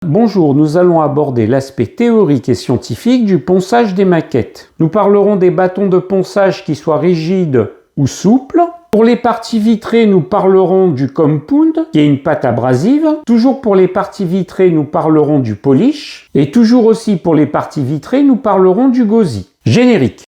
Bonjour, nous allons aborder l'aspect théorique et scientifique du ponçage des maquettes. Nous parlerons des bâtons de ponçage qui soient rigides ou souples. Pour les parties vitrées, nous parlerons du compound, qui est une pâte abrasive. Toujours pour les parties vitrées, nous parlerons du polish. Et toujours aussi pour les parties vitrées, nous parlerons du gauzy. Générique.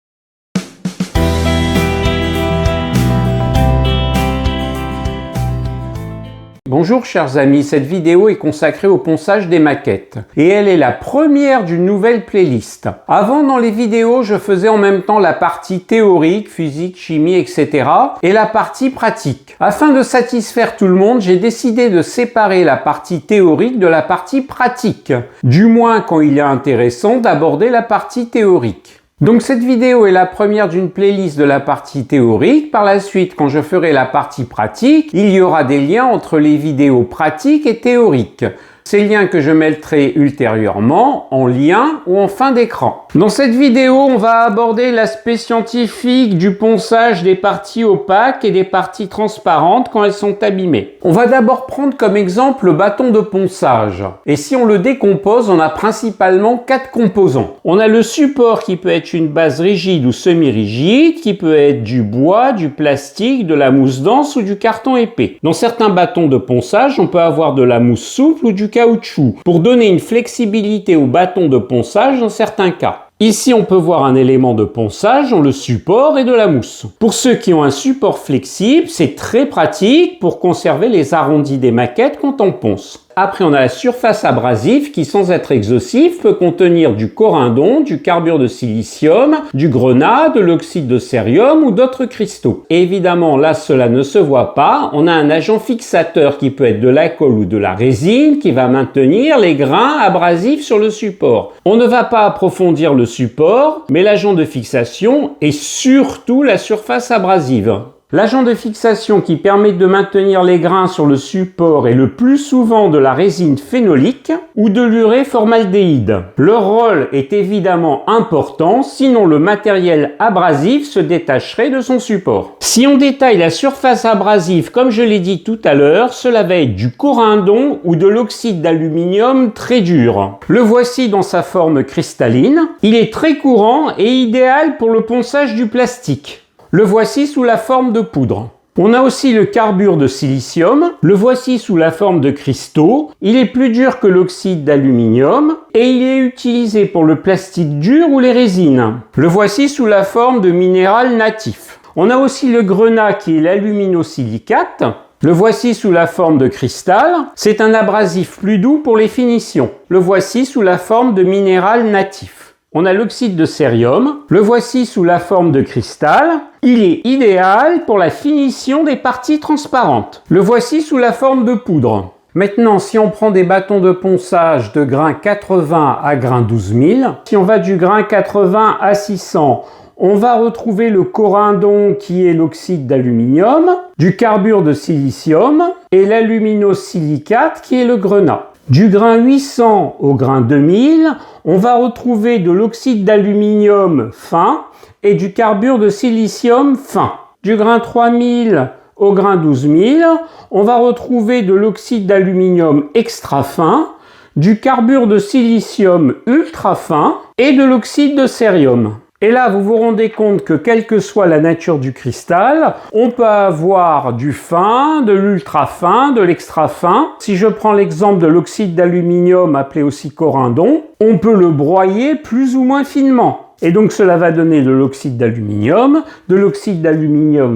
Bonjour chers amis, cette vidéo est consacrée au ponçage des maquettes et elle est la première d'une nouvelle playlist. Avant, dans les vidéos, je faisais en même temps la partie théorique, physique, chimie, etc. et la partie pratique. Afin de satisfaire tout le monde, j'ai décidé de séparer la partie théorique de la partie pratique. Du moins quand il est intéressant d'aborder la partie théorique. Donc cette vidéo est la première d'une playlist de la partie théorique. Par la suite, quand je ferai la partie pratique, il y aura des liens entre les vidéos pratiques et théoriques. Ces liens que je mettrai ultérieurement en lien ou en fin d'écran. Dans cette vidéo, on va aborder l'aspect scientifique du ponçage des parties opaques et des parties transparentes quand elles sont abîmées. On va d'abord prendre comme exemple le bâton de ponçage. Et si on le décompose, on a principalement 4 composants. On a le support qui peut être une base rigide ou semi-rigide, qui peut être du bois, du plastique, de la mousse dense ou du carton épais. Dans certains bâtons de ponçage, on peut avoir de la mousse souple ou du caoutchouc pour donner une flexibilité au bâton de ponçage dans certains cas. Ici, on peut voir un élément de ponçage dans le support et de la mousse. Pour ceux qui ont un support flexible, c'est très pratique pour conserver les arrondis des maquettes quand on ponce. Après, on a la surface abrasive qui, sans être exhaustif, peut contenir du corindon, du carbure de silicium, du grenat, de l'oxyde de cérium ou d'autres cristaux. Et évidemment, là, cela ne se voit pas. On a un agent fixateur qui peut être de l'alcool ou de la résine qui va maintenir les grains abrasifs sur le support. On ne va pas approfondir le support, mais l'agent de fixation est surtout la surface abrasive. L'agent de fixation qui permet de maintenir les grains sur le support est le plus souvent de la résine phénolique ou de l'urée formaldéhyde. Leur rôle est évidemment important, sinon le matériel abrasif se détacherait de son support. Si on détaille la surface abrasive, comme je l'ai dit tout à l'heure, cela va être du corindon ou de l'oxyde d'aluminium très dur. Le voici dans sa forme cristalline. Il est très courant et idéal pour le ponçage du plastique. Le voici sous la forme de poudre. On a aussi le carbure de silicium. Le voici sous la forme de cristaux. Il est plus dur que l'oxyde d'aluminium et il est utilisé pour le plastique dur ou les résines. Le voici sous la forme de minéral natif. On a aussi le grenat qui est l'alumino-silicate. Le voici sous la forme de cristal. C'est un abrasif plus doux pour les finitions. Le voici sous la forme de minéral natif. On a l'oxyde de cérium, le voici sous la forme de cristal. Il est idéal pour la finition des parties transparentes. Le voici sous la forme de poudre. Maintenant, si on prend des bâtons de ponçage de grain 80 à grain 12 000, si on va du grain 80 à 600, on va retrouver le corindon qui est l'oxyde d'aluminium, du carbure de silicium et l'aluminosilicate qui est le grenat. Du grain 800 au grain 2000, on va retrouver de l'oxyde d'aluminium fin et du carbure de silicium fin. Du grain 3000 au grain 12000, on va retrouver de l'oxyde d'aluminium extra fin, du carbure de silicium ultra fin et de l'oxyde de cérium. Et là, vous vous rendez compte que quelle que soit la nature du cristal, on peut avoir du fin, de l'ultra fin, de l'extra fin. Si je prends l'exemple de l'oxyde d'aluminium appelé aussi corindon, on peut le broyer plus ou moins finement. Et donc cela va donner de l'oxyde d'aluminium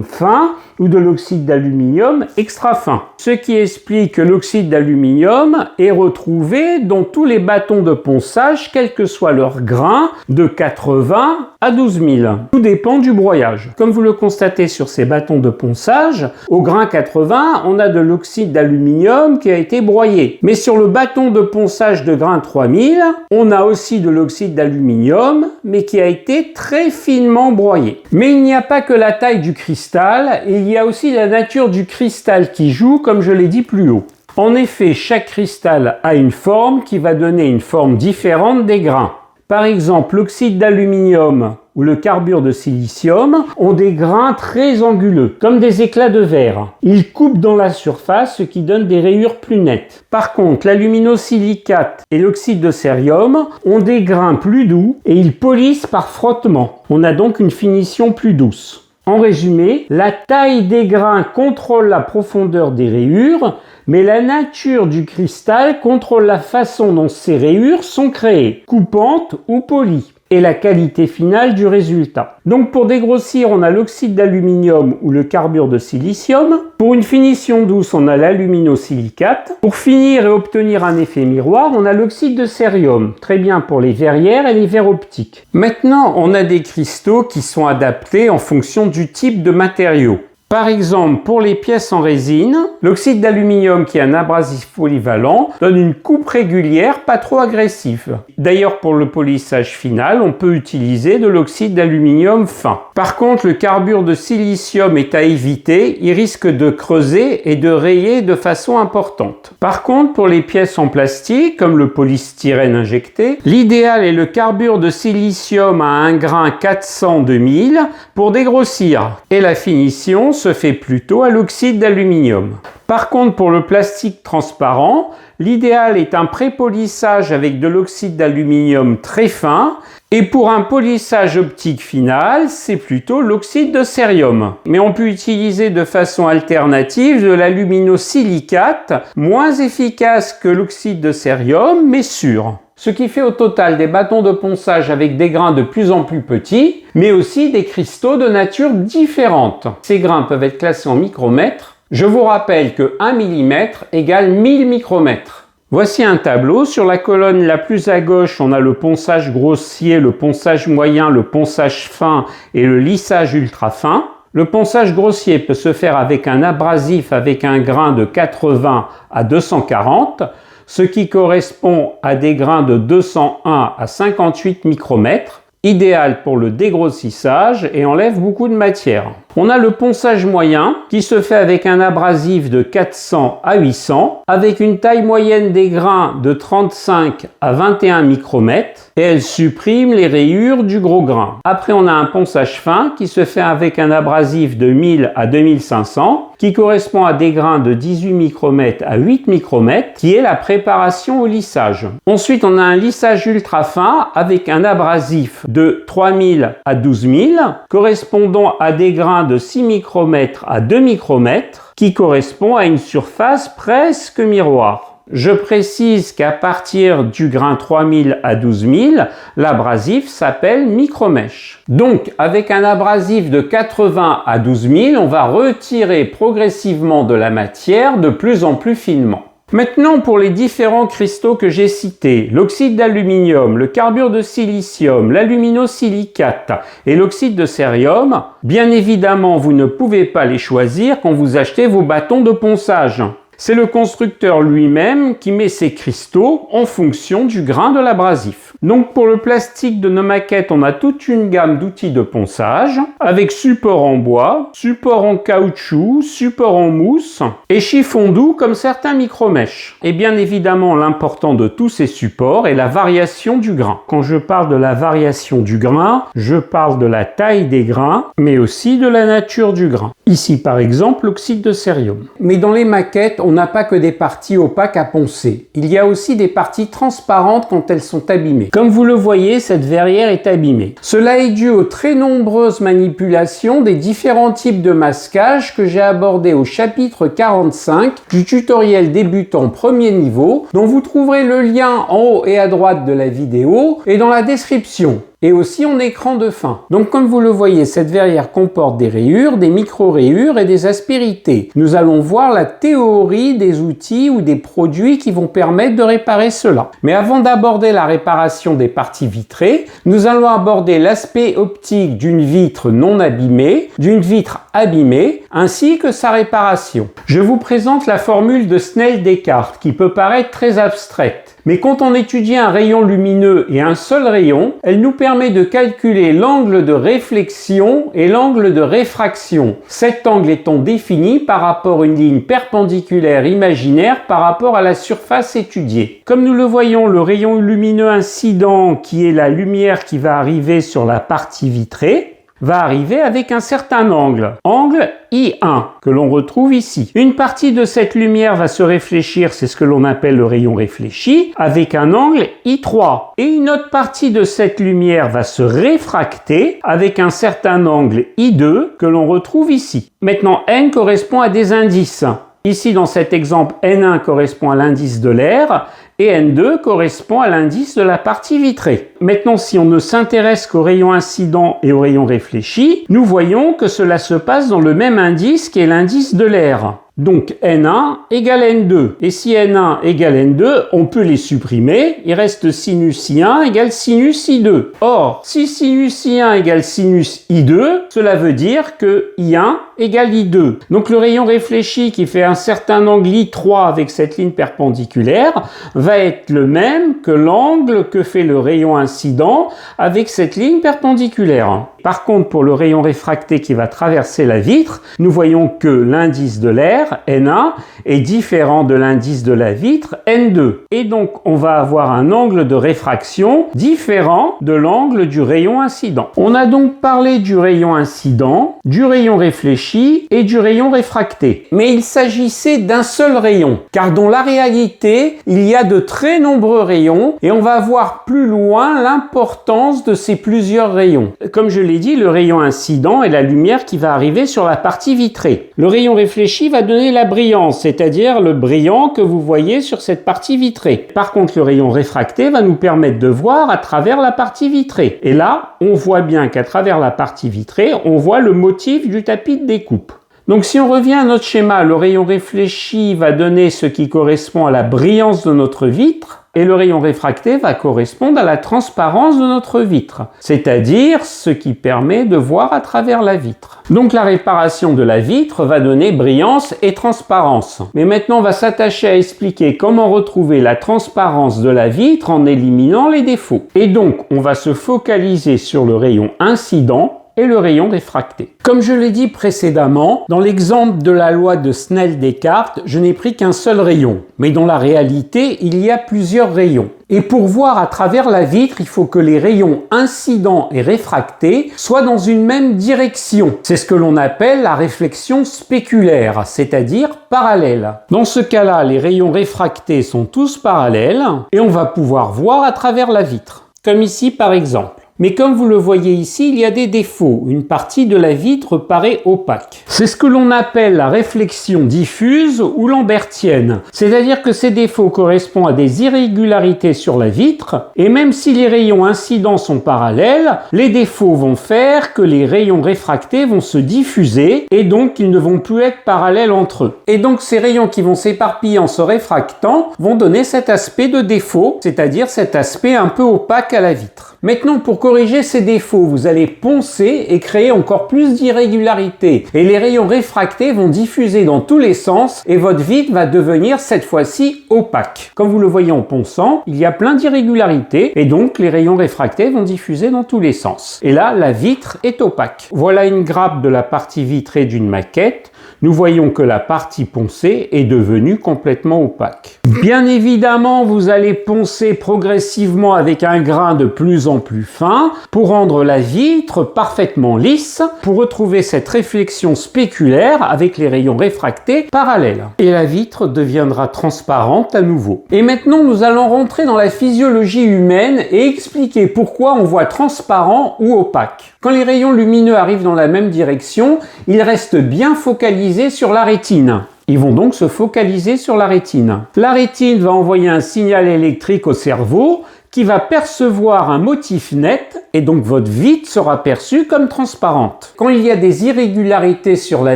fin ou de l'oxyde d'aluminium extra fin. Ce qui explique que l'oxyde d'aluminium est retrouvé dans tous les bâtons de ponçage, quel que soit leur grain, de 80 à 12 000. Tout dépend du broyage. Comme vous le constatez sur ces bâtons de ponçage, au grain 80, on a de l'oxyde d'aluminium qui a été broyé. Mais sur le bâton de ponçage de grain 3000, on a aussi de l'oxyde d'aluminium, mais qui a été très finement broyé. Mais il n'y a pas que la taille du cristal, il y a aussi la nature du cristal qui joue, comme je l'ai dit plus haut. En effet, chaque cristal a une forme qui va donner une forme différente des grains. Par exemple, l'oxyde d'aluminium ou le carbure de silicium ont des grains très anguleux, comme des éclats de verre. Ils coupent dans la surface, ce qui donne des rayures plus nettes. Par contre, l'aluminosilicate et l'oxyde de cérium ont des grains plus doux et ils polissent par frottement. On a donc une finition plus douce. En résumé, la taille des grains contrôle la profondeur des rayures, mais la nature du cristal contrôle la façon dont ces rayures sont créées, coupantes ou polies, et la qualité finale du résultat. Donc pour dégrossir, on a l'oxyde d'aluminium ou le carbure de silicium. Pour une finition douce, on a l'aluminosilicate. Pour finir et obtenir un effet miroir, on a l'oxyde de cérium, très bien pour les verrières et les verres optiques. Maintenant, on a des cristaux qui sont adaptés en fonction du type de matériau. Par exemple, pour les pièces en résine, l'oxyde d'aluminium qui est un abrasif polyvalent donne une coupe régulière, pas trop agressive. D'ailleurs, pour le polissage final, on peut utiliser de l'oxyde d'aluminium fin. Par contre, le carbure de silicium est à éviter, il risque de creuser et de rayer de façon importante. Par contre, pour les pièces en plastique, comme le polystyrène injecté, l'idéal est le carbure de silicium à un grain 400-2000 pour dégrossir. Et la finition se fait plutôt à l'oxyde d'aluminium. Par contre, pour le plastique transparent, l'idéal est un pré-polissage avec de l'oxyde d'aluminium très fin, et pour un polissage optique final, c'est plutôt l'oxyde de cérium. Mais on peut utiliser de façon alternative de l'aluminosilicate, moins efficace que l'oxyde de cérium, mais sûr. Ce qui fait au total des bâtons de ponçage avec des grains de plus en plus petits, mais aussi des cristaux de nature différente. Ces grains peuvent être classés en micromètres. Je vous rappelle que 1 mm égale 1000 micromètres. Voici un tableau. Sur la colonne la plus à gauche, on a le ponçage grossier, le ponçage moyen, le ponçage fin et le lissage ultra fin. Le ponçage grossier peut se faire avec un abrasif avec un grain de 80 à 240, ce qui correspond à des grains de 201 à 58 micromètres, idéal pour le dégrossissage et enlève beaucoup de matière. On a le ponçage moyen qui se fait avec un abrasif de 400 à 800 avec une taille moyenne des grains de 35 à 21 micromètres et elle supprime les rayures du gros grain. Après, on a un ponçage fin qui se fait avec un abrasif de 1000 à 2500 qui correspond à des grains de 18 micromètres à 8 micromètres qui est la préparation au lissage. Ensuite, on a un lissage ultra fin avec un abrasif de 3000 à 12000 correspondant à des grains de 6 micromètres à 2 micromètres qui correspond à une surface presque miroir. Je précise qu'à partir du grain 3000 à 12000, l'abrasif s'appelle micromèche. Donc, avec un abrasif de 80 à 12000, on va retirer progressivement de la matière de plus en plus finement. Maintenant, pour les différents cristaux que j'ai cités, l'oxyde d'aluminium, le carbure de silicium, l'aluminosilicate et l'oxyde de cérium, bien évidemment, vous ne pouvez pas les choisir quand vous achetez vos bâtons de ponçage. C'est le constructeur lui-même qui met ses cristaux en fonction du grain de l'abrasif. Donc pour le plastique de nos maquettes, on a toute une gamme d'outils de ponçage avec support en bois, support en caoutchouc, support en mousse et chiffon doux comme certains micromèches. Et bien évidemment, l'important de tous ces supports est la variation du grain. Quand je parle de la variation du grain, je parle de la taille des grains, mais aussi de la nature du grain. Ici par exemple, l'oxyde de cérium. Mais dans les maquettes, on n'a pas que des parties opaques à poncer. Il y a aussi des parties transparentes quand elles sont abîmées. Comme vous le voyez, cette verrière est abîmée. Cela est dû aux très nombreuses manipulations des différents types de masquage que j'ai abordés au chapitre 45 du tutoriel débutant premier niveau, dont vous trouverez le lien en haut et à droite de la vidéo et dans la description. Et aussi en écran de fin. Donc comme vous le voyez, cette verrière comporte des rayures, des micro-rayures et des aspérités. Nous allons voir la théorie des outils ou des produits qui vont permettre de réparer cela. Mais avant d'aborder la réparation des parties vitrées, nous allons aborder l'aspect optique d'une vitre non abîmée, d'une vitre abîmée, ainsi que sa réparation. Je vous présente la formule de Snell-Descartes qui peut paraître très abstraite. Mais quand on étudie un rayon lumineux et un seul rayon, elle nous permet de calculer l'angle de réflexion et l'angle de réfraction. Cet angle étant défini par rapport à une ligne perpendiculaire imaginaire par rapport à la surface étudiée. Comme nous le voyons, le rayon lumineux incident, qui est la lumière qui va arriver sur la partie vitrée, va arriver avec un certain angle, angle I1, que l'on retrouve ici. Une partie de cette lumière va se réfléchir, c'est ce que l'on appelle le rayon réfléchi, avec un angle I3. Et une autre partie de cette lumière va se réfracter avec un certain angle I2, que l'on retrouve ici. Maintenant, N correspond à des indices. Ici, dans cet exemple, N1 correspond à l'indice de l'air et N2 correspond à l'indice de la partie vitrée. Maintenant, si on ne s'intéresse qu'au rayon incident et au rayon réfléchi, nous voyons que cela se passe dans le même indice qui est l'indice de l'air. Donc N1 égale N2. Et si N1 égale N2, on peut les supprimer. Il reste sinus I1 égale sinus I2. Or, si sinus I1 égale sinus I2, cela veut dire que I1 égale I2. Donc le rayon réfléchi qui fait un certain angle I3 avec cette ligne perpendiculaire va être le même que l'angle que fait le rayon incident avec cette ligne perpendiculaire. Par contre, pour le rayon réfracté qui va traverser la vitre, nous voyons que l'indice de l'air, N1, est différent de l'indice de la vitre, N2. Et donc, on va avoir un angle de réfraction différent de l'angle du rayon incident. On a donc parlé du rayon incident, du rayon réfléchi et du rayon réfracté. Mais il s'agissait d'un seul rayon, car dans la réalité, il y a de très nombreux rayons et on va voir plus loin l'importance de ces plusieurs rayons. Comme je l'ai dit, le rayon incident est la lumière qui va arriver sur la partie vitrée. Le rayon réfléchi va donner la brillance, c'est-à-dire le brillant que vous voyez sur cette partie vitrée. Par contre, le rayon réfracté va nous permettre de voir à travers la partie vitrée. Et là, on voit bien qu'à travers la partie vitrée, on voit le motif du tapis de découpe. Donc si on revient à notre schéma, le rayon réfléchi va donner ce qui correspond à la brillance de notre vitre et le rayon réfracté va correspondre à la transparence de notre vitre, c'est-à-dire ce qui permet de voir à travers la vitre. Donc la réparation de la vitre va donner brillance et transparence. Mais maintenant on va s'attacher à expliquer comment retrouver la transparence de la vitre en éliminant les défauts. Et donc on va se focaliser sur le rayon incident et le rayon réfracté. Comme je l'ai dit précédemment, dans l'exemple de la loi de Snell-Descartes, je n'ai pris qu'un seul rayon. Mais dans la réalité, il y a plusieurs rayons. Et pour voir à travers la vitre, il faut que les rayons incidents et réfractés soient dans une même direction. C'est ce que l'on appelle la réflexion spéculaire, c'est-à-dire parallèle. Dans ce cas-là, les rayons réfractés sont tous parallèles et on va pouvoir voir à travers la vitre. Comme ici par exemple. Mais comme vous le voyez ici, il y a des défauts. Une partie de la vitre paraît opaque. C'est ce que l'on appelle la réflexion diffuse ou lambertienne. C'est-à-dire que ces défauts correspondent à des irrégularités sur la vitre, et même si les rayons incidents sont parallèles, les défauts vont faire que les rayons réfractés vont se diffuser, et donc ils ne vont plus être parallèles entre eux. Et donc ces rayons qui vont s'éparpiller en se réfractant vont donner cet aspect de défaut, c'est-à-dire cet aspect un peu opaque à la vitre. Maintenant, pour corriger ces défauts, vous allez poncer et créer encore plus d'irrégularités. Et les rayons réfractés vont diffuser dans tous les sens et votre vitre va devenir cette fois-ci opaque. Comme vous le voyez en ponçant, il y a plein d'irrégularités et donc les rayons réfractés vont diffuser dans tous les sens. Et là, la vitre est opaque. Voilà une grappe de la partie vitrée d'une maquette. Nous voyons que la partie poncée est devenue complètement opaque. Bien évidemment, vous allez poncer progressivement avec un grain de plus en plus fin pour rendre la vitre parfaitement lisse, pour retrouver cette réflexion spéculaire avec les rayons réfractés parallèles. Et la vitre deviendra transparente à nouveau. Et maintenant, nous allons rentrer dans la physiologie humaine et expliquer pourquoi on voit transparent ou opaque. Quand les rayons lumineux arrivent dans la même direction, ils restent bien focalisés sur la rétine. Ils vont donc se focaliser sur la rétine. La rétine va envoyer un signal électrique au cerveau qui va percevoir un motif net et donc votre vitre sera perçue comme transparente. Quand il y a des irrégularités sur la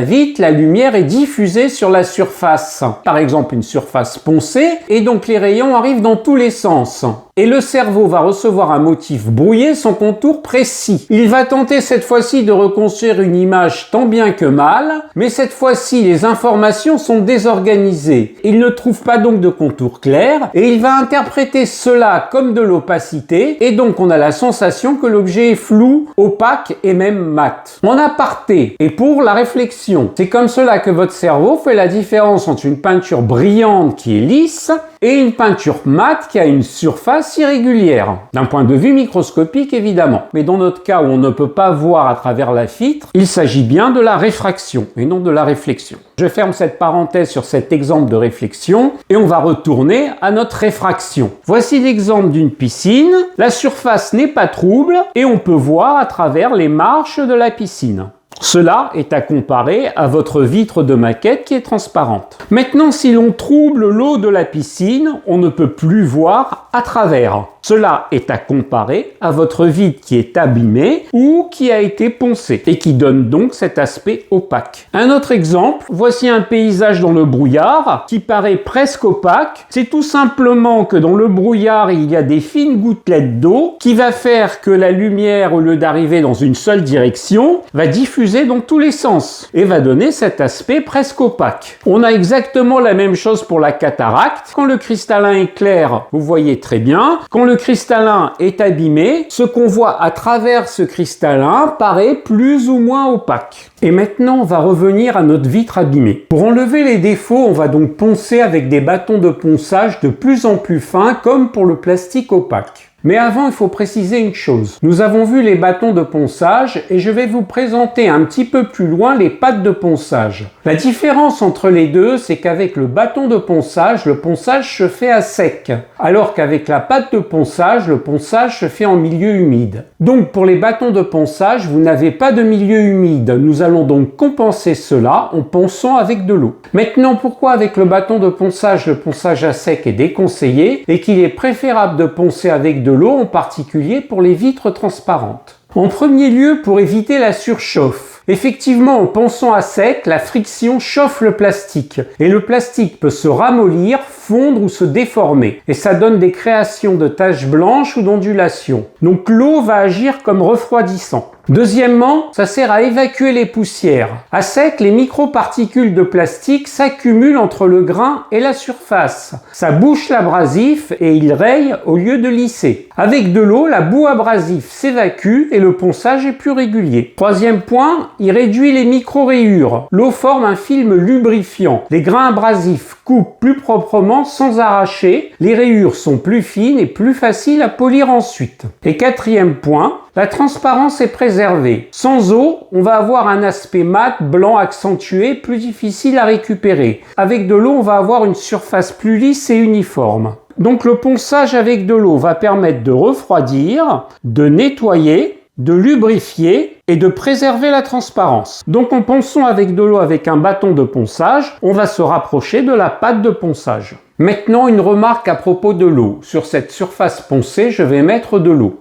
vitre, la lumière est diffusée sur la surface. Par exemple, une surface poncée et donc les rayons arrivent dans tous les sens. Et le cerveau va recevoir un motif brouillé sans contour précis. Il va tenter cette fois-ci de reconstruire une image tant bien que mal, mais cette fois-ci les informations sont désorganisées. Il ne trouve pas donc de contour clair et il va interpréter cela comme de l'opacité et donc on a la sensation que l'objet est flou, opaque et même mat. En aparté et pour la réflexion, c'est comme cela que votre cerveau fait la différence entre une peinture brillante qui est lisse et une peinture mate qui a une surface irrégulière, d'un point de vue microscopique évidemment. Mais dans notre cas où on ne peut pas voir à travers la vitre, il s'agit bien de la réfraction et non de la réflexion. Je ferme cette parenthèse sur cet exemple de réflexion et on va retourner à notre réfraction. Voici l'exemple d'une piscine. La surface n'est pas trouble et on peut voir à travers les marches de la piscine. Cela est à comparer à votre vitre de maquette qui est transparente. Maintenant, si l'on trouble l'eau de la piscine, on ne peut plus voir à travers. Cela est à comparer à votre vitre qui est abîmée ou qui a été poncée et qui donne donc cet aspect opaque. Un autre exemple, voici un paysage dans le brouillard qui paraît presque opaque. C'est tout simplement que dans le brouillard, il y a des fines gouttelettes d'eau qui va faire que la lumière, au lieu d'arriver dans une seule direction, va diffuser dans tous les sens et va donner cet aspect presque opaque. On a exactement la même chose pour la cataracte. Quand le cristallin est clair, vous voyez très bien. Quand le cristallin est abîmé, ce qu'on voit à travers ce cristallin paraît plus ou moins opaque. Et maintenant, on va revenir à notre vitre abîmée. Pour enlever les défauts, on va donc poncer avec des bâtons de ponçage de plus en plus fins, comme pour le plastique opaque. Mais avant, il faut préciser une chose. Nous avons vu les bâtons de ponçage et je vais vous présenter un petit peu plus loin les pattes de ponçage. La différence entre les deux, c'est qu'avec le bâton de ponçage, le ponçage se fait à sec, alors qu'avec la pâte de ponçage, le ponçage se fait en milieu humide. Donc pour les bâtons de ponçage, vous n'avez pas de milieu humide. Nous allons donc compenser cela en ponçant avec de l'eau. Maintenant, pourquoi avec le bâton de ponçage, le ponçage à sec est déconseillé et qu'il est préférable de poncer avec de l'eau, en particulier pour les vitres transparentes? En premier lieu, pour éviter la surchauffe. Effectivement, en ponçant à sec, la friction chauffe le plastique et le plastique peut se ramollir, fondre ou se déformer et ça donne des créations de taches blanches ou d'ondulations. Donc l'eau va agir comme refroidissant. Deuxièmement, ça sert à évacuer les poussières. À sec, les microparticules de plastique s'accumulent entre le grain et la surface. Ça bouche l'abrasif et il raye au lieu de lisser. Avec de l'eau, la boue abrasive s'évacue et le ponçage est plus régulier. Troisième point, il réduit les micro-rayures. L'eau forme un film lubrifiant. Les grains abrasifs coupent plus proprement sans arracher. Les rayures sont plus fines et plus faciles à polir ensuite. Et quatrième point, la transparence est préservée. Sans eau, on va avoir un aspect mat, blanc accentué, plus difficile à récupérer. Avec de l'eau, on va avoir une surface plus lisse et uniforme. Donc le ponçage avec de l'eau va permettre de refroidir, de nettoyer, de lubrifier et de préserver la transparence. Donc en ponçant avec de l'eau avec un bâton de ponçage, on va se rapprocher de la pâte de ponçage. Maintenant, une remarque à propos de l'eau. Sur cette surface poncée, je vais mettre de l'eau.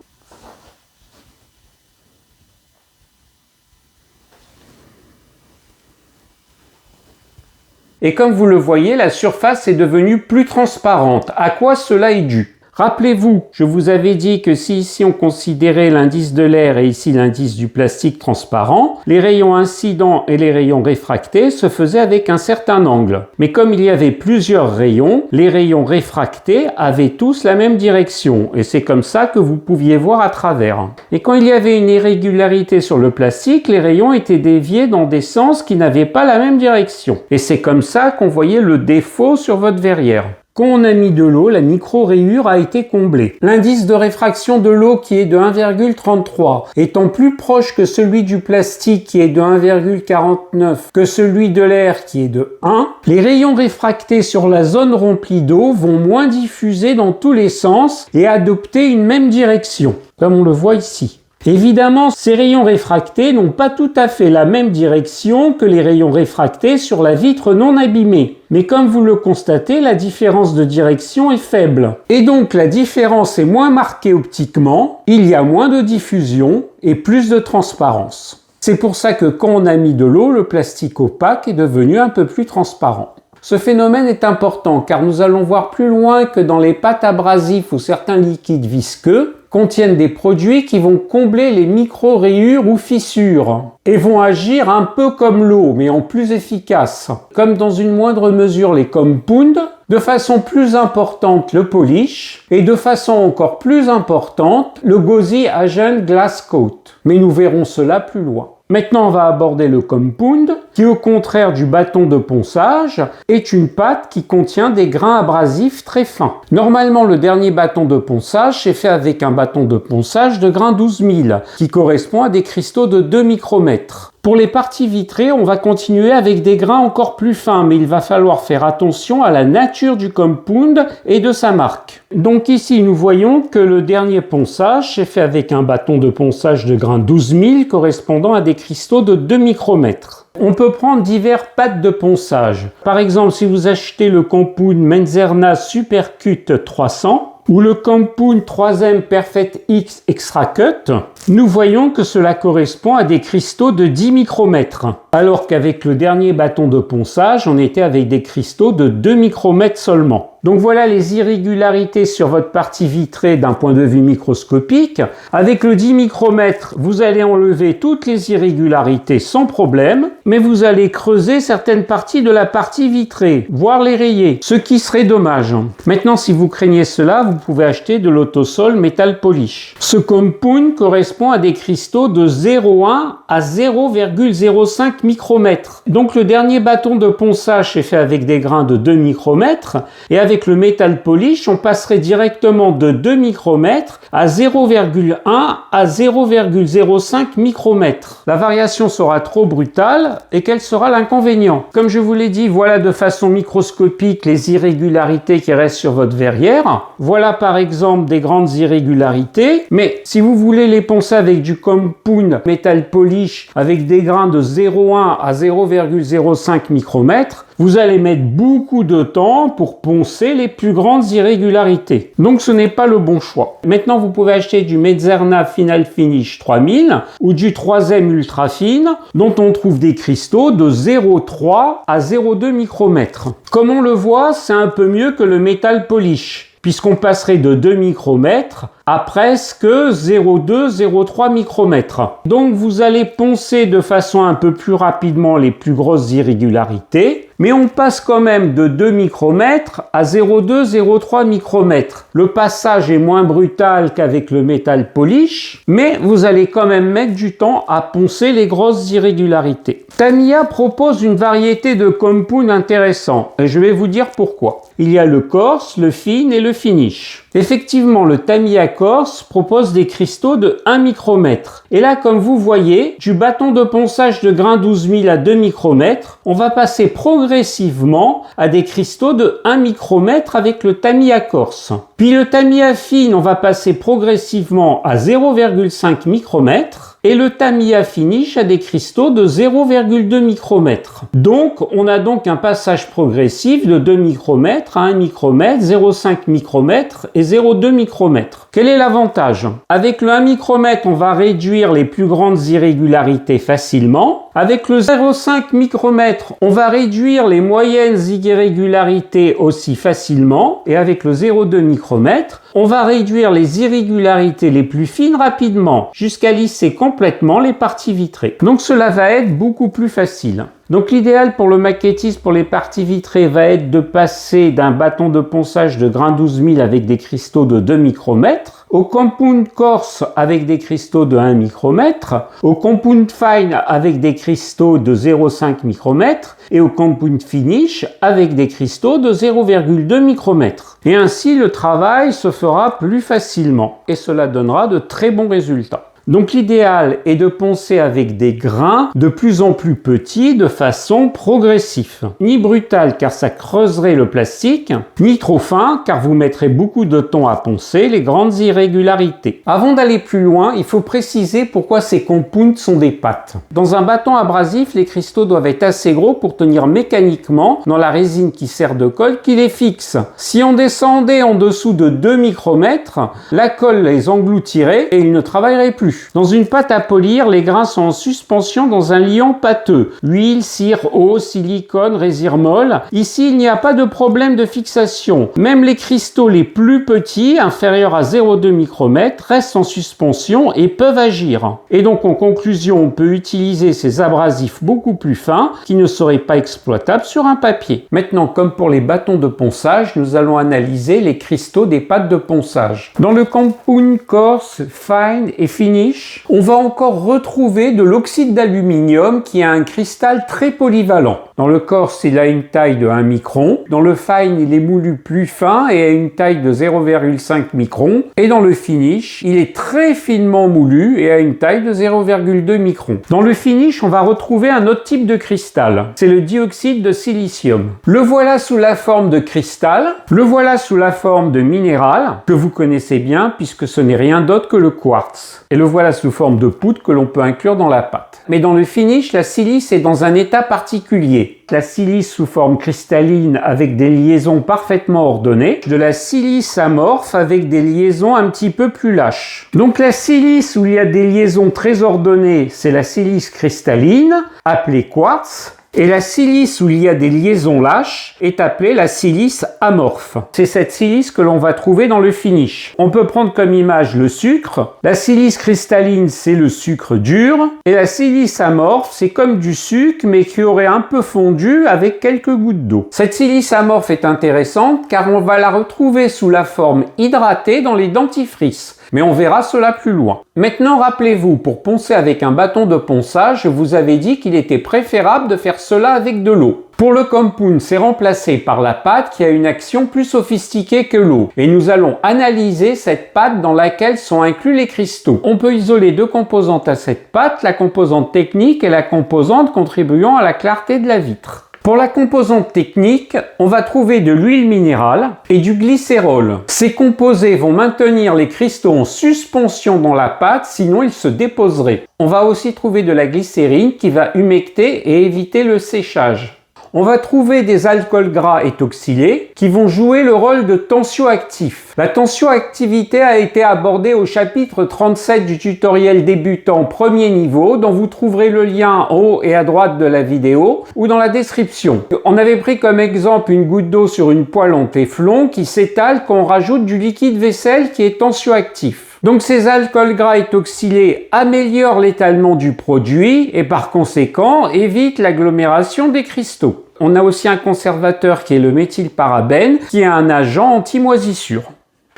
Et comme vous le voyez, la surface est devenue plus transparente. À quoi cela est dû? Rappelez-vous, je vous avais dit que si ici on considérait l'indice de l'air et ici l'indice du plastique transparent, les rayons incidents et les rayons réfractés se faisaient avec un certain angle. Mais comme il y avait plusieurs rayons, les rayons réfractés avaient tous la même direction et c'est comme ça que vous pouviez voir à travers. Et quand il y avait une irrégularité sur le plastique, les rayons étaient déviés dans des sens qui n'avaient pas la même direction. Et c'est comme ça qu'on voyait le défaut sur votre verrière. Quand on a mis de l'eau, la micro-rayure a été comblée. L'indice de réfraction de l'eau qui est de 1,33 étant plus proche que celui du plastique qui est de 1,49 que celui de l'air qui est de 1, les rayons réfractés sur la zone remplie d'eau vont moins diffuser dans tous les sens et adopter une même direction, comme on le voit ici. Évidemment, ces rayons réfractés n'ont pas tout à fait la même direction que les rayons réfractés sur la vitre non abîmée. Mais comme vous le constatez, la différence de direction est faible. Et donc la différence est moins marquée optiquement, il y a moins de diffusion et plus de transparence. C'est pour ça que quand on a mis de l'eau, le plastique opaque est devenu un peu plus transparent. Ce phénomène est important car nous allons voir plus loin que dans les pâtes abrasives ou certains liquides visqueux contiennent des produits qui vont combler les micro-rayures ou fissures et vont agir un peu comme l'eau mais en plus efficace, comme dans une moindre mesure les compounds, de façon plus importante le polish et de façon encore plus importante le Gauzy Agent Glass Coat. Mais nous verrons cela plus loin. Maintenant, on va aborder le compound, qui au contraire du bâton de ponçage, est une pâte qui contient des grains abrasifs très fins. Normalement, le dernier bâton de ponçage est fait avec un bâton de ponçage de grain 12000, qui correspond à des cristaux de 2 micromètres. Pour les parties vitrées, on va continuer avec des grains encore plus fins, mais il va falloir faire attention à la nature du compound et de sa marque. Donc ici, nous voyons que le dernier ponçage est fait avec un bâton de ponçage de grain 12000 correspondant à des cristaux de 2 micromètres. On peut prendre divers pâtes de ponçage. Par exemple, si vous achetez le compound Menzerna Supercut 300, ou le compound 3M Perfect X Extra Cut, nous voyons que cela correspond à des cristaux de 10 micromètres, alors qu'avec le dernier bâton de ponçage, on était avec des cristaux de 2 micromètres seulement. Donc voilà les irrégularités sur votre partie vitrée d'un point de vue microscopique. Avec le 10 micromètres, vous allez enlever toutes les irrégularités sans problème, mais vous allez creuser certaines parties de la partie vitrée, voire les rayer, ce qui serait dommage. Maintenant, si vous craignez cela, vous pouvez acheter de l'autosol Metal Polish. Ce compound correspond à des cristaux de 0,1 à 0,05 micromètres. Donc le dernier bâton de ponçage est fait avec des grains de 2 micromètres, et avec le Metal Polish, on passerait directement de 2 micromètres à 0,1 à 0,05 micromètres. La variation sera trop brutale, et quel sera l'inconvénient? Comme je vous l'ai dit, voilà de façon microscopique les irrégularités qui restent sur votre verrière. Voilà par exemple des grandes irrégularités, mais si vous voulez les poncer avec du compound Metal Polish avec des grains de 0,1 à 0,05 micromètres, vous allez mettre beaucoup de temps pour poncer les plus grandes irrégularités. Donc ce n'est pas le bon choix. Maintenant, vous pouvez acheter du Menzerna Final Finish 3000 ou du 3M Ultra Fine, dont on trouve des cristaux de 0,3 à 0,2 micromètres. Comme on le voit, c'est un peu mieux que le Metal Polish, puisqu'on passerait de 2 micromètres à presque 0,2-0,3 micromètres. Donc vous allez poncer de façon un peu plus rapidement les plus grosses irrégularités, mais on passe quand même de 2 micromètres à 0,2-0,3 micromètres. Le passage est moins brutal qu'avec le Metal Polish, mais vous allez quand même mettre du temps à poncer les grosses irrégularités. Tamiya propose une variété de compounds intéressants, et je vais vous dire pourquoi. Il y a le Coarse, le Fine et le Finish. Effectivement, le Tamiya Coarse propose des cristaux de 1 micromètre. Et là, comme vous voyez, du bâton de ponçage de grain 12000 à 2 micromètres, on va passer progressivement à des cristaux de 1 micromètre avec le Tamiya Coarse. Puis le Tamiya Fine, on va passer progressivement à 0,5 micromètre. Et le Tamiya Finish a des cristaux de 0,2 micromètres. Donc, on a donc un passage progressif de 2 micromètres à 1 micromètre, 0,5 micromètre et 0,2 micromètre. Quel est l'avantage? Avec le 1 micromètre, on va réduire les plus grandes irrégularités facilement. Avec le 0,5 micromètre, on va réduire les moyennes irrégularités aussi facilement. Et avec le 0,2 micromètre, on va réduire les irrégularités les plus fines rapidement, jusqu'à lisser complètement les parties vitrées. Donc cela va être beaucoup plus facile. Donc l'idéal pour le maquettiste pour les parties vitrées va être de passer d'un bâton de ponçage de grain 12000 avec des cristaux de 2 micromètres, au compound Coarse avec des cristaux de 1 micromètre, au compound Fine avec des cristaux de 0,5 micromètre et au compound Finish avec des cristaux de 0,2 micromètre. Et ainsi le travail se fera plus facilement et cela donnera de très bons résultats. Donc l'idéal est de poncer avec des grains de plus en plus petits de façon progressive. Ni brutal car ça creuserait le plastique, ni trop fin car vous mettrez beaucoup de temps à poncer les grandes irrégularités. Avant d'aller plus loin, il faut préciser pourquoi ces compounds sont des pâtes. Dans un bâton abrasif, les cristaux doivent être assez gros pour tenir mécaniquement dans la résine qui sert de colle qui les fixe. Si on descendait en dessous de 2 micromètres, la colle les engloutirait et ils ne travailleraient plus. Dans une pâte à polir, les grains sont en suspension dans un liant pâteux. Huile, cire, eau, silicone, résine molle. Ici, il n'y a pas de problème de fixation. Même les cristaux les plus petits, inférieurs à 0,2 micromètres, restent en suspension et peuvent agir. Et donc, en conclusion, on peut utiliser ces abrasifs beaucoup plus fins qui ne seraient pas exploitables sur un papier. Maintenant, comme pour les bâtons de ponçage, nous allons analyser les cristaux des pâtes de ponçage. Dans le compound coarse, fine et finish, on va encore retrouver de l'oxyde d'aluminium qui a un cristal très polyvalent. Dans le coarse, il a une taille de 1 micron. Dans le fine, il est moulu plus fin et a une taille de 0,5 micron. Et dans le finish, il est très finement moulu et a une taille de 0,2 micron. Dans le finish, on va retrouver un autre type de cristal. C'est le dioxyde de silicium. Le voilà sous la forme de cristal. Le voilà sous la forme de minéral, que vous connaissez bien puisque ce n'est rien d'autre que le quartz. Et le voilà sous forme de poudre que l'on peut inclure dans la pâte. Mais dans le finish, la silice est dans un état particulier. La silice sous forme cristalline avec des liaisons parfaitement ordonnées, de la silice amorphe avec des liaisons un petit peu plus lâches. Donc la silice où il y a des liaisons très ordonnées, c'est la silice cristalline, appelée quartz. Et la silice où il y a des liaisons lâches est appelée la silice amorphe. C'est cette silice que l'on va trouver dans le finish. On peut prendre comme image le sucre. La silice cristalline, c'est le sucre dur. Et la silice amorphe, c'est comme du sucre, mais qui aurait un peu fondu avec quelques gouttes d'eau. Cette silice amorphe est intéressante car on va la retrouver sous la forme hydratée dans les dentifrices. Mais on verra cela plus loin. Maintenant, rappelez-vous, pour poncer avec un bâton de ponçage, je vous avais dit qu'il était préférable de faire cela avec de l'eau. Pour le compound, c'est remplacé par la pâte qui a une action plus sophistiquée que l'eau. Et nous allons analyser cette pâte dans laquelle sont inclus les cristaux. On peut isoler deux composantes à cette pâte, la composante technique et la composante contribuant à la clarté de la vitre. Pour la composante technique, on va trouver de l'huile minérale et du glycérol. Ces composés vont maintenir les cristaux en suspension dans la pâte, sinon ils se déposeraient. On va aussi trouver de la glycérine qui va humecter et éviter le séchage. On va trouver des alcools gras étoxylés qui vont jouer le rôle de tensioactifs. La tensioactivité a été abordée au chapitre 37 du tutoriel débutant premier niveau dont vous trouverez le lien en haut et à droite de la vidéo ou dans la description. On avait pris comme exemple une goutte d'eau sur une poêle en téflon qui s'étale quand on rajoute du liquide vaisselle qui est tensioactif. Donc ces alcools gras étoxylés améliorent l'étalement du produit et par conséquent évitent l'agglomération des cristaux. On a aussi un conservateur qui est le méthylparabène qui est un agent anti-moisissure.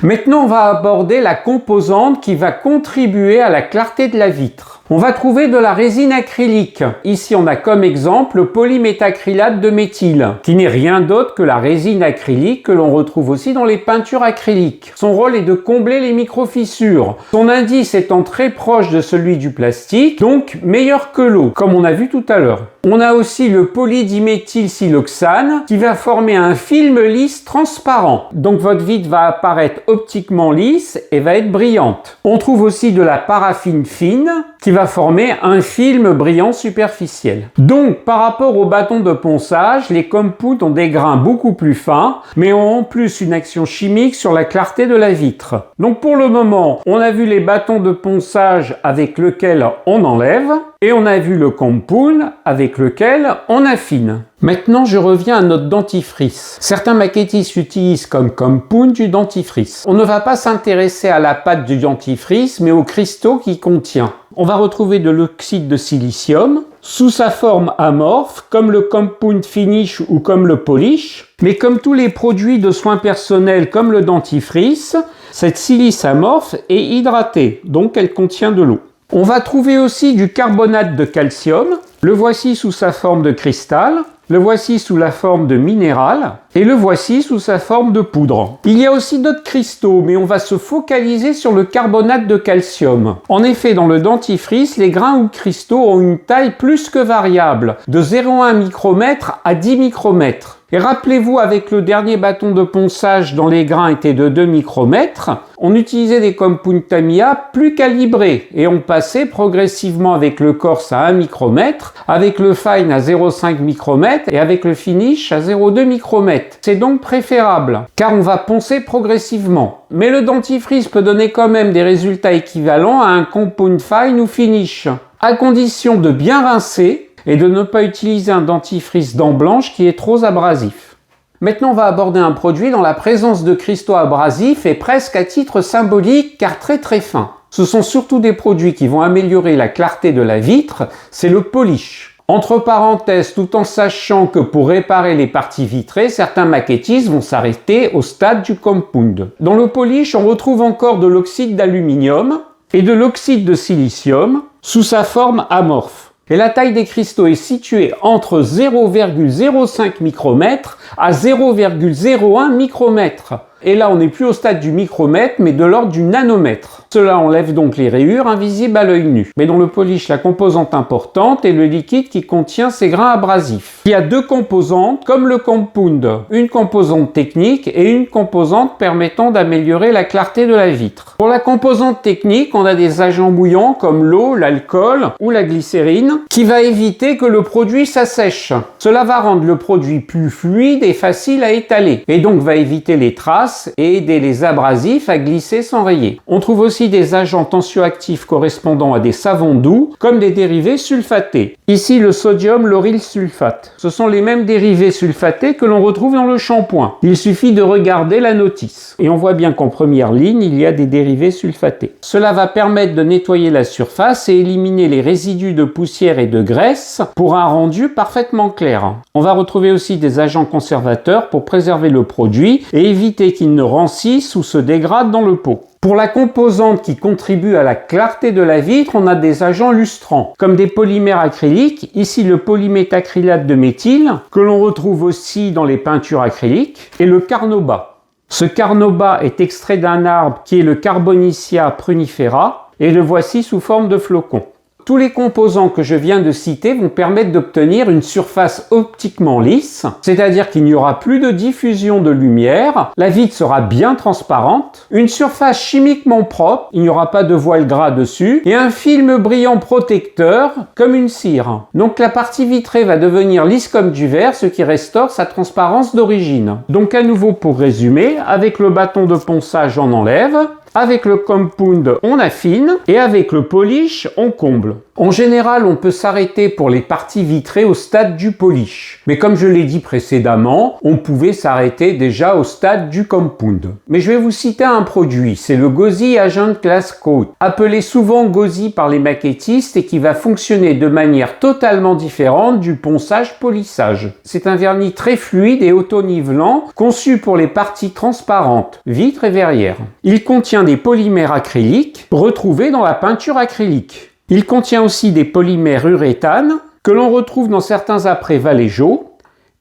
Maintenant, on va aborder la composante qui va contribuer à la clarté de la vitre. On va trouver de la résine acrylique. Ici, on a comme exemple le polyméthacrylate de méthyle, qui n'est rien d'autre que la résine acrylique que l'on retrouve aussi dans les peintures acryliques. Son rôle est de combler les microfissures. Son indice étant très proche de celui du plastique, donc meilleur que l'eau, comme on a vu tout à l'heure. On a aussi le polydiméthylsiloxane qui va former un film lisse transparent. Donc votre vitre va apparaître optiquement lisse et va être brillante. On trouve aussi de la paraffine fine qui va former un film brillant superficiel. Donc par rapport au bâton de ponçage, les compounds ont des grains beaucoup plus fins, mais ont en plus une action chimique sur la clarté de la vitre. Donc pour le moment, on a vu les bâtons de ponçage avec lesquels on enlève, et on a vu le compound avec lequel on affine. Maintenant, je reviens à notre dentifrice. Certains maquettistes utilisent comme compound du dentifrice. On ne va pas s'intéresser à la pâte du dentifrice, mais aux cristaux qu'il contient. On va retrouver de l'oxyde de silicium sous sa forme amorphe, comme le compound finish ou comme le polish. Mais comme tous les produits de soins personnels comme le dentifrice, cette silice amorphe est hydratée, donc elle contient de l'eau. On va trouver aussi du carbonate de calcium. Le voici sous sa forme de cristal. Le voici sous la forme de minéral. Et le voici sous sa forme de poudre. Il y a aussi d'autres cristaux, mais on va se focaliser sur le carbonate de calcium. En effet, dans le dentifrice, les grains ou cristaux ont une taille plus que variable, de 0,1 micromètre à 10 micromètres. Et rappelez-vous, avec le dernier bâton de ponçage dont les grains étaient de 2 micromètres, on utilisait des compounds Tamiya plus calibrés et on passait progressivement avec le corse à 1 micromètre, avec le fine à 0,5 micromètre et avec le finish à 0,2 micromètre. C'est donc préférable, car on va poncer progressivement. Mais le dentifrice peut donner quand même des résultats équivalents à un compound fine ou finish, à condition de bien rincer et de ne pas utiliser un dentifrice dents blanches qui est trop abrasif. Maintenant, on va aborder un produit dont la présence de cristaux abrasifs est presque à titre symbolique car très fin. Ce sont surtout des produits qui vont améliorer la clarté de la vitre, c'est le polish. Entre parenthèses, tout en sachant que pour réparer les parties vitrées, certains maquettistes vont s'arrêter au stade du compound. Dans le polish, on retrouve encore de l'oxyde d'aluminium et de l'oxyde de silicium sous sa forme amorphe. Et la taille des cristaux est située entre 0,05 micromètre à 0,01 micromètre. Et là, on n'est plus au stade du micromètre, mais de l'ordre du nanomètre. Cela enlève donc les rayures invisibles à l'œil nu. Mais dans le polish, la composante importante est le liquide qui contient ces grains abrasifs. Il y a deux composantes, comme le compound. Une composante technique et une composante permettant d'améliorer la clarté de la vitre. Pour la composante technique, on a des agents bouillants comme l'eau, l'alcool ou la glycérine, qui va éviter que le produit s'assèche. Cela va rendre le produit plus fluide et facile à étaler, et donc va éviter les traces et aider les abrasifs à glisser sans rayer. On trouve aussi des agents tensioactifs correspondant à des savons doux, comme des dérivés sulfatés. Ici, le sodium lauryl sulfate. Ce sont les mêmes dérivés sulfatés que l'on retrouve dans le shampoing. Il suffit de regarder la notice. Et on voit bien qu'en première ligne, il y a des dérivés sulfatés. Cela va permettre de nettoyer la surface et éliminer les résidus de poussière et de graisse pour un rendu parfaitement clair. On va retrouver aussi des agents conservateurs pour préserver le produit et éviter qu'il ne rancisse ou se dégrade dans le pot. Pour la composante qui contribue à la clarté de la vitre, on a des agents lustrants, comme des polymères acryliques, ici le polyméthacrylate de méthyle, que l'on retrouve aussi dans les peintures acryliques, et le carnauba. Ce carnauba est extrait d'un arbre qui est le Carbonicea prunifera, et le voici sous forme de flocons. Tous les composants que je viens de citer vont permettre d'obtenir une surface optiquement lisse, c'est-à-dire qu'il n'y aura plus de diffusion de lumière, la vitre sera bien transparente, une surface chimiquement propre, il n'y aura pas de voile gras dessus, et un film brillant protecteur comme une cire. Donc la partie vitrée va devenir lisse comme du verre, ce qui restaure sa transparence d'origine. Donc à nouveau pour résumer, avec le bâton de ponçage on enlève, avec le compound, on affine et avec le polish, on comble. En général, on peut s'arrêter pour les parties vitrées au stade du polish. Mais comme je l'ai dit précédemment, on pouvait s'arrêter déjà au stade du compound. Mais je vais vous citer un produit, c'est le Gauzy Agent Glass Coat, appelé souvent Gauzy par les maquettistes et qui va fonctionner de manière totalement différente du ponçage-polissage. C'est un vernis très fluide et auto-nivelant, conçu pour les parties transparentes, vitres et verrières. Il contient des polymères acryliques retrouvés dans la peinture acrylique. Il contient aussi des polymères uréthane que l'on retrouve dans certains apprêts Vallejo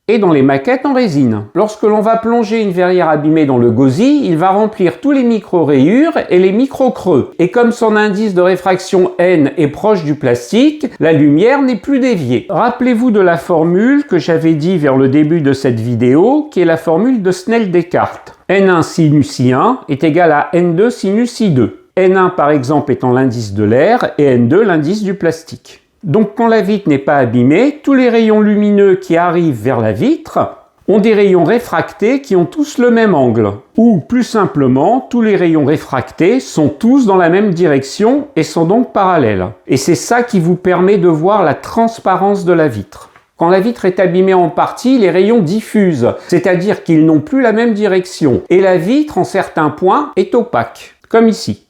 et dans les maquettes en résine. Lorsque l'on va plonger une verrière abîmée dans le Gauzy, il va remplir tous les micro-rayures et les micro-creux. Et comme son indice de réfraction N est proche du plastique, la lumière n'est plus déviée. Rappelez-vous de la formule que j'avais dit vers le début de cette vidéo, qui est la formule de Snell-Descartes. N1 sinus I1 est égal à N2 sinus I2. N1 par exemple étant l'indice de l'air et N2 l'indice du plastique. Donc quand la vitre n'est pas abîmée, tous les rayons lumineux qui arrivent vers la vitre ont des rayons réfractés qui ont tous le même angle. Ou plus simplement, tous les rayons réfractés sont tous dans la même direction et sont donc parallèles. Et c'est ça qui vous permet de voir la transparence de la vitre. Quand la vitre est abîmée en partie, les rayons diffusent, c'est-à-dire qu'ils n'ont plus la même direction. Et la vitre, en certains points, est opaque, comme ici.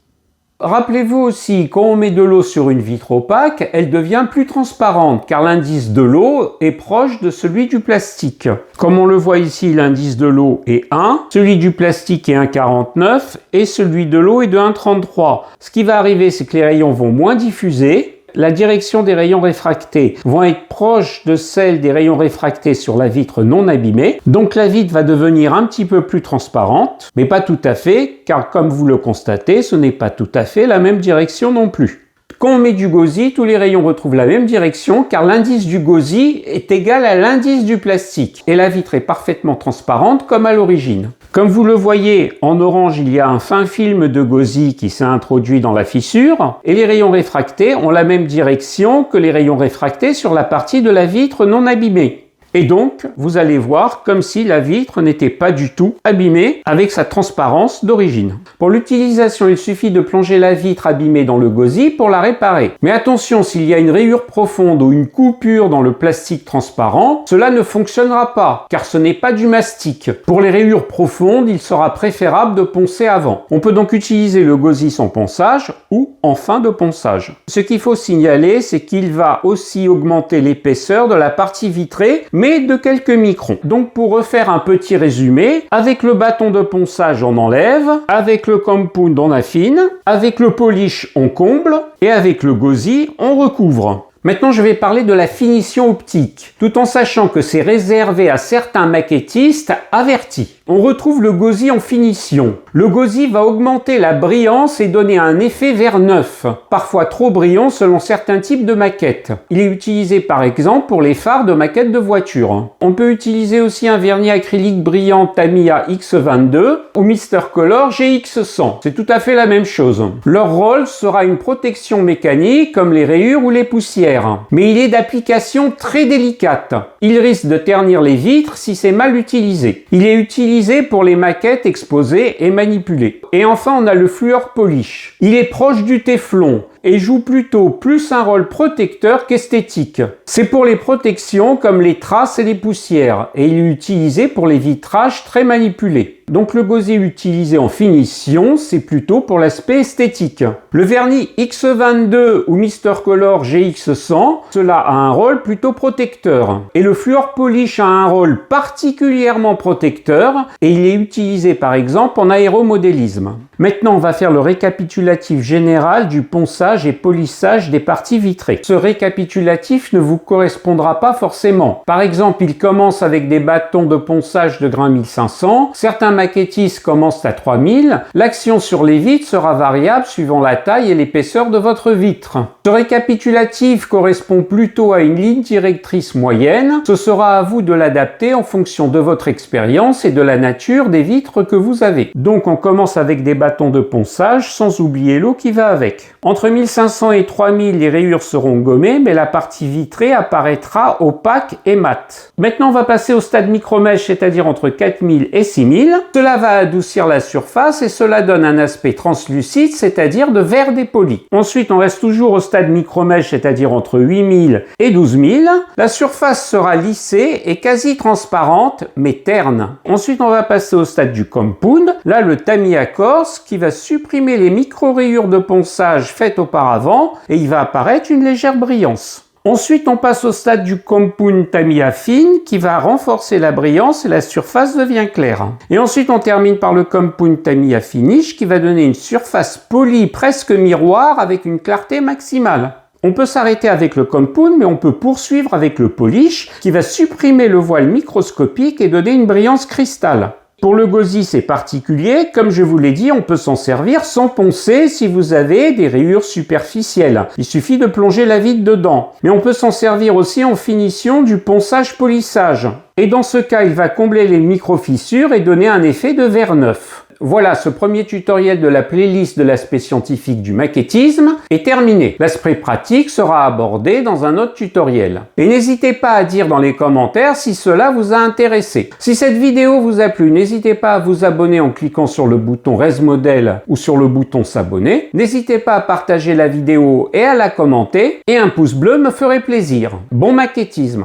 Rappelez-vous aussi, quand on met de l'eau sur une vitre opaque, elle devient plus transparente, car l'indice de l'eau est proche de celui du plastique. Comme on le voit ici, l'indice de l'eau est 1, celui du plastique est 1,49 et celui de l'eau est de 1,33. Ce qui va arriver, c'est que les rayons vont moins diffuser, La direction des rayons réfractés vont être proches de celle des rayons réfractés sur la vitre non abîmée. Donc la vitre va devenir un petit peu plus transparente, mais pas tout à fait, car comme vous le constatez, ce n'est pas tout à fait la même direction non plus. Quand on met du gauzy, tous les rayons retrouvent la même direction car l'indice du gauzy est égal à l'indice du plastique et la vitre est parfaitement transparente comme à l'origine. Comme vous le voyez, en orange, il y a un fin film de gauzy qui s'est introduit dans la fissure et les rayons réfractés ont la même direction que les rayons réfractés sur la partie de la vitre non abîmée. Et donc, vous allez voir comme si la vitre n'était pas du tout abîmée avec sa transparence d'origine. Pour l'utilisation, il suffit de plonger la vitre abîmée dans le gauzy pour la réparer. Mais attention, s'il y a une rayure profonde ou une coupure dans le plastique transparent, cela ne fonctionnera pas, car ce n'est pas du mastic. Pour les rayures profondes, il sera préférable de poncer avant. On peut donc utiliser le gauzy sans ponçage ou en fin de ponçage. Ce qu'il faut signaler, c'est qu'il va aussi augmenter l'épaisseur de la partie vitrée, mais de quelques microns. Donc pour refaire un petit résumé, avec le bâton de ponçage on enlève, avec le compound on affine, avec le polish on comble et avec le gauzy on recouvre. Maintenant, je vais parler de la finition optique, tout en sachant que c'est réservé à certains maquettistes avertis. On retrouve le gauzy en finition. Le gauzy va augmenter la brillance et donner un effet vert neuf, parfois trop brillant selon certains types de maquettes. Il est utilisé par exemple pour les phares de maquettes de voitures. On peut utiliser aussi un vernis acrylique brillant Tamiya X22 ou Mr Color GX100. C'est tout à fait la même chose. Leur rôle sera une protection mécanique comme les rayures ou les poussières. Mais il est d'application très délicate. Il risque de ternir les vitres si c'est mal utilisé. Il est utilisé pour les maquettes exposées et manipulées. Et enfin, on a le fluor polish. Il est proche du téflon et joue plutôt plus un rôle protecteur qu'esthétique. C'est pour les protections comme les traces et les poussières et il est utilisé pour les vitrages très manipulés. Donc le gauzy utilisé en finition, c'est plutôt pour l'aspect esthétique. Le vernis X22 ou Mr Color GX100, cela a un rôle plutôt protecteur. Et le fluor polish a un rôle particulièrement protecteur et il est utilisé par exemple en aéromodélisme. Maintenant, on va faire le récapitulatif général du ponçage et polissage des parties vitrées. Ce récapitulatif ne vous correspondra pas forcément. Par exemple, il commence avec des bâtons de ponçage de grain 1500, certains maquettistes commencent à 3000, l'action sur les vitres sera variable suivant la taille et l'épaisseur de votre vitre. Ce récapitulatif correspond plutôt à une ligne directrice moyenne, ce sera à vous de l'adapter en fonction de votre expérience et de la nature des vitres que vous avez. Donc on commence avec des bâtons de ponçage sans oublier l'eau qui va avec. Entre 1500 et 3000, les rayures seront gommées, mais la partie vitrée apparaîtra opaque et mate. Maintenant, on va passer au stade micromèche, c'est-à-dire entre 4000 et 6000. Cela va adoucir la surface et cela donne un aspect translucide, c'est-à-dire de verre dépoli. Ensuite, on reste toujours au stade micromèche, c'est-à-dire entre 8000 et 12000. La surface sera lissée et quasi transparente, mais terne. Ensuite, on va passer au stade du compound. Là, le Tamiya Corse qui va supprimer les micro-rayures de ponçage faites auparavant et il va apparaître une légère brillance. Ensuite, on passe au stade du compound Tamiya fine qui va renforcer la brillance et la surface devient claire. Et ensuite, on termine par le compound Tamiya finish qui va donner une surface polie presque miroir avec une clarté maximale. On peut s'arrêter avec le compound, mais on peut poursuivre avec le polish qui va supprimer le voile microscopique et donner une brillance cristal. Pour le gauzy, c'est particulier. Comme je vous l'ai dit, on peut s'en servir sans poncer si vous avez des rayures superficielles. Il suffit de plonger la vitre dedans. Mais on peut s'en servir aussi en finition du ponçage-polissage. Et dans ce cas, il va combler les micro-fissures et donner un effet de verre neuf. Voilà, ce premier tutoriel de la playlist de l'aspect scientifique du maquettisme est terminé. L'aspect pratique sera abordé dans un autre tutoriel. Et n'hésitez pas à dire dans les commentaires si cela vous a intéressé. Si cette vidéo vous a plu, n'hésitez pas à vous abonner en cliquant sur le bouton Reste Modèle ou sur le bouton S'abonner. N'hésitez pas à partager la vidéo et à la commenter. Et un pouce bleu me ferait plaisir. Bon maquettisme!